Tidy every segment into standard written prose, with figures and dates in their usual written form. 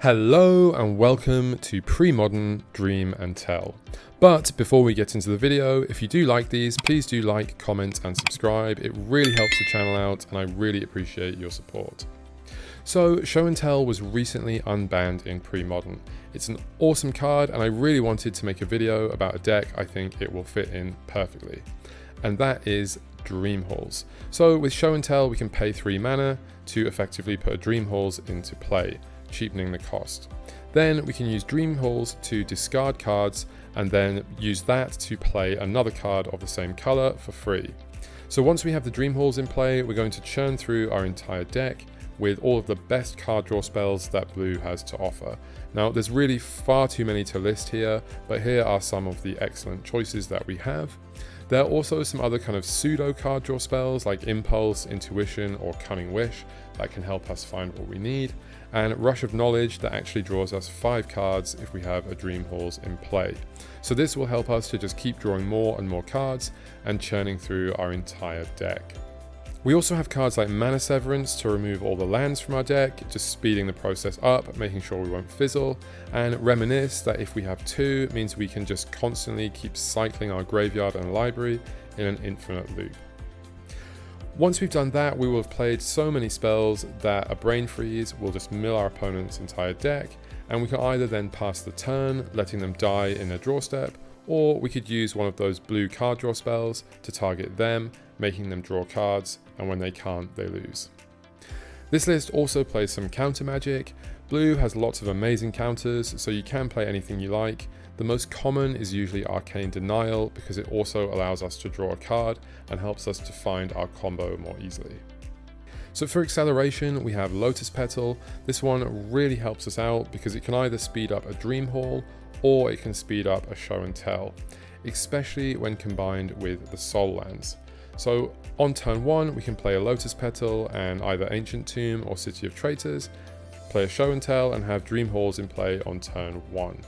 Hello and welcome to Premodern, Dream and Tell. But before we get into the video, if you do like these, please do like, comment and subscribe. It really helps the channel out and I really appreciate your support. So Show and Tell was recently unbanned in Premodern. It's an awesome card and I really wanted to make a video about a deck I think it will fit in perfectly. And that is Dream Halls. So with Show and Tell we can pay 3 mana to effectively put Dream Halls into play, cheapening the cost. Then we can use Dream Halls to discard cards and then use that to play another card of the same color for free. So once we have the Dream Halls in play, we're going to churn through our entire deck with all of the best card draw spells that blue has to offer. Now there's really far too many to list here, but here are some of the excellent choices that we have. There are also some other kind of pseudo card draw spells like Impulse, Intuition or Cunning Wish that can help us find what we need, and Rush of Knowledge that actually draws us 5 cards if we have a Dream Halls in play. So this will help us to just keep drawing more and more cards and churning through our entire deck. We also have cards like Mana Severance to remove all the lands from our deck, just speeding the process up, making sure we won't fizzle, and Reminisce that if we have 2 means we can just constantly keep cycling our graveyard and library in an infinite loop. Once we've done that, we will have played so many spells that a Brain Freeze will just mill our opponent's entire deck, and we can either then pass the turn, letting them die in their draw step, or we could use one of those blue card draw spells to target them, making them draw cards, and when they can't, they lose. This list also plays some counter magic. Blue has lots of amazing counters, so you can play anything you like. The most common is usually Arcane Denial because it also allows us to draw a card and helps us to find our combo more easily. So for acceleration, we have Lotus Petal. This one really helps us out because it can either speed up a Dream Hall or it can speed up a Show and Tell, especially when combined with the Soul Lands. So on turn 1, we can play a Lotus Petal and either Ancient Tomb or City of Traitors, play a Show and Tell and have Dream Halls in play on turn 1.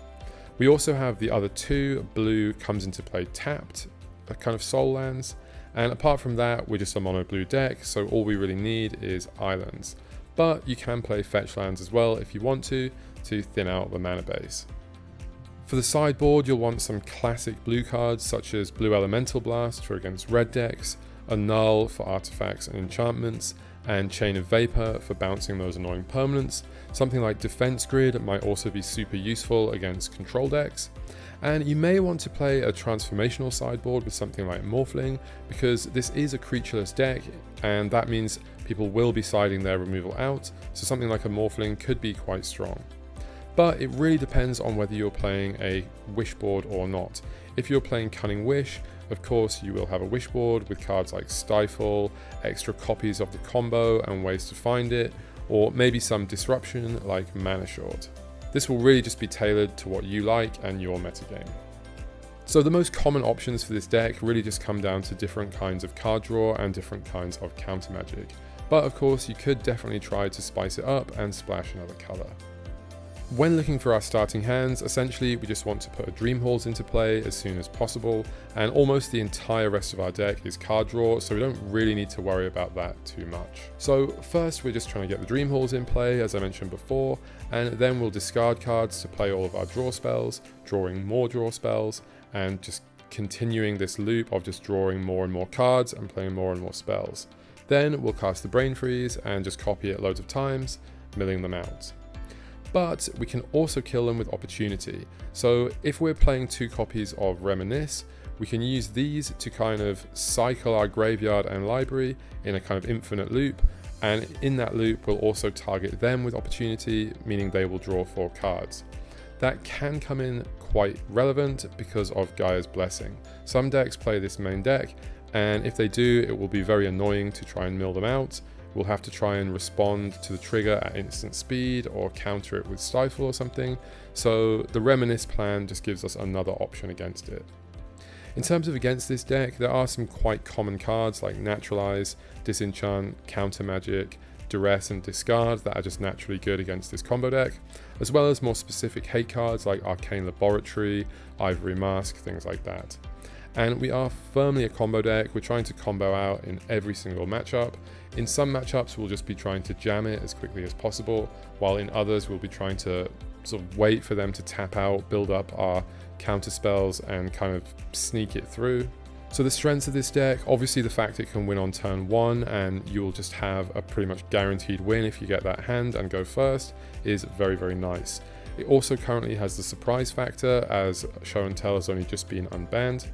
We also have the other 2, blue comes into play tapped, a kind of Soul Lands, and apart from that, we're just a mono blue deck, so all we really need is islands. But you can play fetch lands as well if you want to thin out the mana base. For the sideboard, you'll want some classic blue cards such as Blue Elemental Blast for against red decks, Annul for artifacts and enchantments, and Chain of Vapor for bouncing those annoying permanents. Something like Defense Grid might also be super useful against control decks. And you may want to play a transformational sideboard with something like Morphling, because this is a creatureless deck, and that means people will be siding their removal out, so something like a Morphling could be quite strong. But it really depends on whether you're playing a wish board or not. If you're playing Cunning Wish, of course you will have a wish board with cards like Stifle, extra copies of the combo and ways to find it, or maybe some disruption like Mana Short. This will really just be tailored to what you like and your metagame. So the most common options for this deck really just come down to different kinds of card draw and different kinds of counter magic. But of course you could definitely try to spice it up and splash another color. When looking for our starting hands, essentially we just want to put a Dream Halls into play as soon as possible, and almost the entire rest of our deck is card draw, so we don't really need to worry about that too much. So first we're just trying to get the Dream Halls in play, as I mentioned before, and then we'll discard cards to play all of our draw spells, drawing more draw spells, and just continuing this loop of just drawing more and more cards and playing more and more spells. Then we'll cast the Brain Freeze and just copy it loads of times, milling them out. But we can also kill them with opportunity. So if we're playing 2 copies of Reminisce, we can use these to kind of cycle our graveyard and library in a kind of infinite loop, and in that loop we'll also target them with opportunity, meaning they will draw 4 cards. That can come in quite relevant because of Gaia's Blessing. Some decks play this main deck, and if they do, it will be very annoying to try and mill them out. We'll have to try and respond to the trigger at instant speed or counter it with Stifle or something, so the Reminisce plan just gives us another option against it. In terms of against this deck, there are some quite common cards like Naturalize, Disenchant, Counter Magic, Duress and Discard that are just naturally good against this combo deck, as well as more specific hate cards like Arcane Laboratory, Ivory Mask, things like that. And we are firmly a combo deck. We're trying to combo out in every single matchup. In some matchups, we'll just be trying to jam it as quickly as possible, while in others, we'll be trying to sort of wait for them to tap out, build up our counter spells, and kind of sneak it through. So the strengths of this deck, obviously the fact it can win on turn 1 and you'll just have a pretty much guaranteed win if you get that hand and go first, is very, very nice. It also currently has the surprise factor, as Show and Tell has only just been unbanned.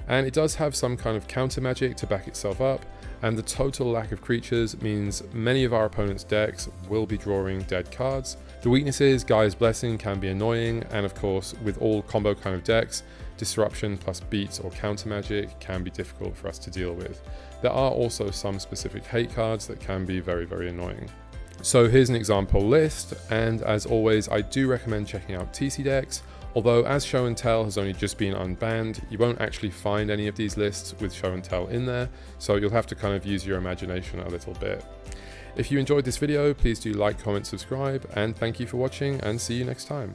And it does have some kind of counter magic to back itself up, and the total lack of creatures means many of our opponents' decks will be drawing dead cards. The weakness is Gaia's Blessing can be annoying, and of course with all combo kind of decks, disruption plus beats or counter magic can be difficult for us to deal with. There are also some specific hate cards that can be very, very annoying. So here's an example list, and as always I do recommend checking out TC decks. Although as Show and Tell has only just been unbanned, you won't actually find any of these lists with Show and Tell in there, so you'll have to kind of use your imagination a little bit. If you enjoyed this video, please do like, comment, subscribe, and thank you for watching, and see you next time.